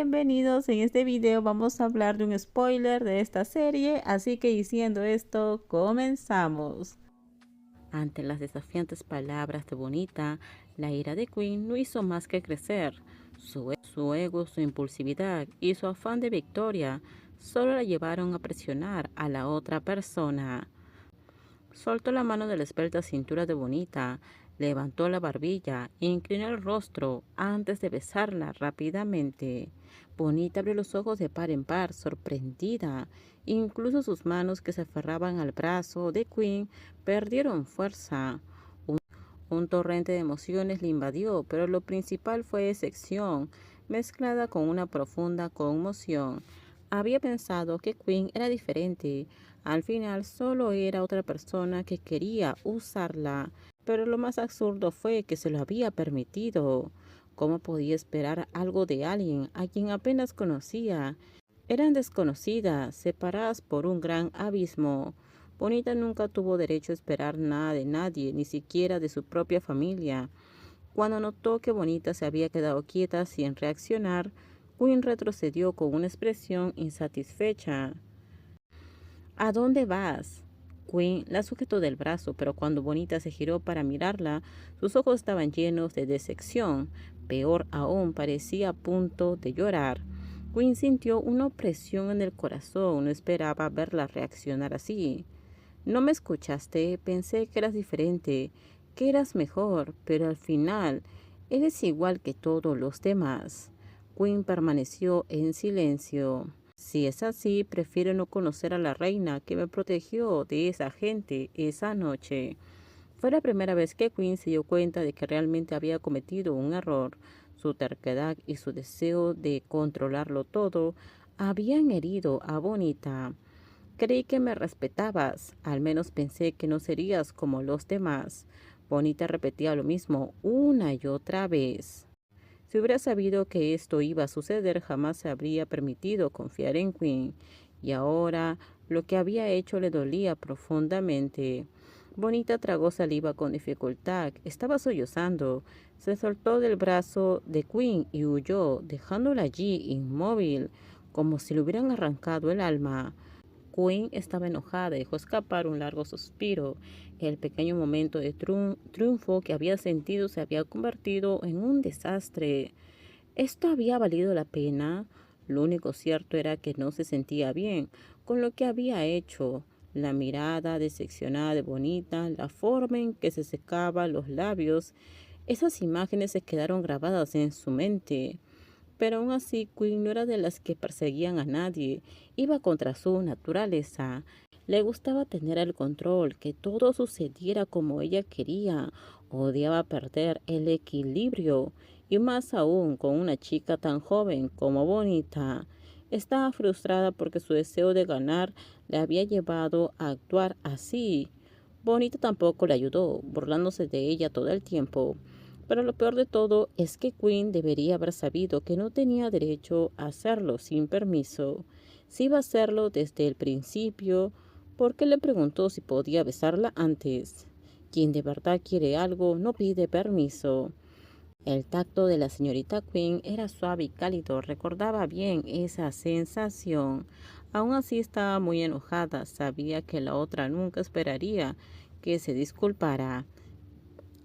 bienvenidos. En este video vamos a hablar de un spoiler de esta serie, así que diciendo esto, comenzamos. Ante las desafiantes palabras de Bonita, la ira de Quinn no hizo más que crecer. Su ego, su impulsividad y su afán de victoria solo la llevaron a presionar a la otra persona. Soltó la mano de la esbelta cintura de Bonita, levantó la barbilla e inclinó el rostro antes de besarla rápidamente. Bonita abrió los ojos de par en par, sorprendida. Incluso sus manos que se aferraban al brazo de Quinn perdieron fuerza. Un torrente de emociones le invadió, pero lo principal fue decepción, mezclada con una profunda conmoción. Había pensado que Quinn era diferente. Al final solo era otra persona que quería usarla, pero lo más absurdo fue que se lo había permitido. ¿Cómo podía esperar algo de alguien a quien apenas conocía? Eran desconocidas, separadas por un gran abismo. Bonita nunca tuvo derecho a esperar nada de nadie, ni siquiera de su propia familia. Cuando notó que Bonita se había quedado quieta sin reaccionar, Quinn retrocedió con una expresión insatisfecha. ¿A dónde vas? Quinn la sujetó del brazo, pero cuando Bonita se giró para mirarla, sus ojos estaban llenos de decepción. Peor aún, parecía a punto de llorar. Quinn sintió una opresión en el corazón, no esperaba verla reaccionar así. No me escuchaste, pensé que eras diferente, que eras mejor, pero al final eres igual que todos los demás. Quinn permaneció en silencio. Si es así, prefiero no conocer a la reina que me protegió de esa gente esa noche. Fue la primera vez que Quinn se dio cuenta de que realmente había cometido un error. Su terquedad y su deseo de controlarlo todo habían herido a Bonita. Creí que me respetabas, al menos pensé que no serías como los demás. Bonita repetía lo mismo una y otra vez. Si hubiera sabido que esto iba a suceder, jamás se habría permitido confiar en Quinn. Y ahora lo que había hecho le dolía profundamente. Bonita tragó saliva con dificultad. Estaba sollozando. Se soltó del brazo de Quinn y huyó, dejándola allí inmóvil, como si le hubieran arrancado el alma. Quinn estaba enojada y dejó escapar un largo suspiro. El pequeño momento de triunfo que había sentido se había convertido en un desastre. ¿Esto había valido la pena? Lo único cierto era que no se sentía bien con lo que había hecho. La mirada decepcionada de Bonita, la forma en que se secaba los labios, esas imágenes se quedaron grabadas en su mente. Pero aún así, Quinn no era de las que perseguían a nadie, iba contra su naturaleza. Le gustaba tener el control, que todo sucediera como ella quería. Odiaba perder el equilibrio, y más aún con una chica tan joven como Bonita. Estaba frustrada porque su deseo de ganar le había llevado a actuar así. Bonita tampoco le ayudó, burlándose de ella todo el tiempo. Pero lo peor de todo es que Quinn debería haber sabido que no tenía derecho a hacerlo sin permiso. Si iba a hacerlo desde el principio, ¿por qué le preguntó si podía besarla antes? Quien de verdad quiere algo no pide permiso. El tacto de la señorita Quinn era suave y cálido, recordaba bien esa sensación. Aún así estaba muy enojada, sabía que la otra nunca esperaría que se disculpara.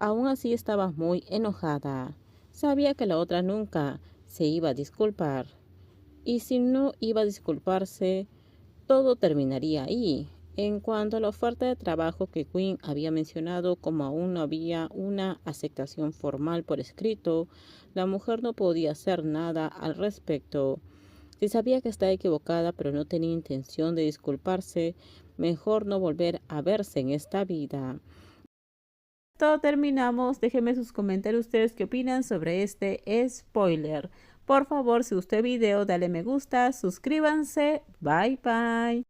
Aún así estaba muy enojada. Sabía que la otra nunca se iba a disculpar. Y si no iba a disculparse, todo terminaría ahí. En cuanto a la oferta de trabajo que Quinn había mencionado, como aún no había una aceptación formal por escrito, la mujer no podía hacer nada al respecto. Si sabía que estaba equivocada, pero no tenía intención de disculparse, mejor no volver a verse en esta vida. Todo terminamos. Déjenme sus comentarios ustedes qué opinan sobre este spoiler. Por favor, si gustó el video, dale me gusta, suscríbanse. Bye bye.